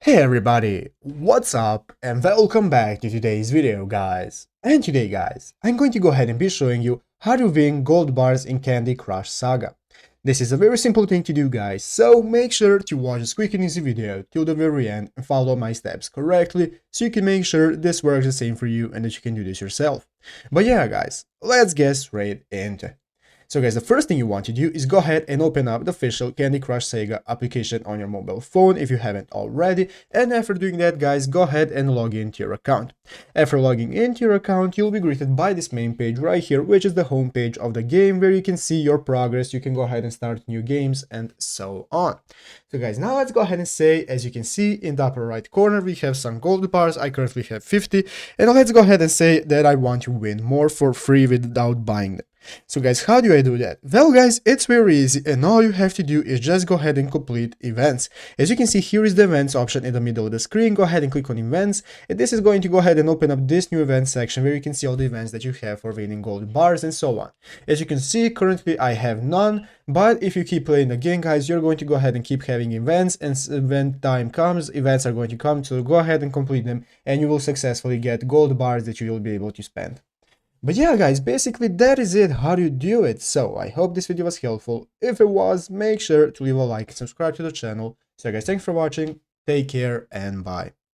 Hey everybody, what's up and welcome back to today's video guys. And today guys, I'm going to go ahead and be showing you how to win gold bars in Candy Crush Saga. This is a very simple thing to do guys, so make sure to watch this quick and easy video till the very end and follow my steps correctly so you can make sure this works the same for you and that you can do this yourself. But yeah guys, let's get straight into it. So guys, the first thing you want to do is go ahead and open up the official Candy Crush Saga application on your mobile phone if you haven't already, and after doing that guys, go ahead and log into your account. After logging into your account, you'll be greeted by this main page right here, which is the home page of the game where you can see your progress, you can go ahead and start new games and so on. So guys, now let's go ahead and say, as you can see in the upper right corner, we have some gold bars. I currently have 50, and let's go ahead and say that I want to win more for free without buying them. So guys, how do I do that? Well guys, it's very easy and all you have to do is just go ahead and complete events. As you can see, here is the events option in the middle of the screen. Go ahead and click on events, and this is going to go ahead and open up this new events section where you can see all the events that you have for winning gold bars and so on. As you can see, currently I have none, but if you keep playing the game guys, you're going to go ahead and keep having events, and when time comes, events are going to come, so go ahead and complete them and you will successfully get gold bars that you will be able to spend. But yeah guys, basically that is it, how do you do it. So I hope this video was helpful. If it was, make sure to leave a like and subscribe to the channel. So guys, thanks for watching, take care and bye.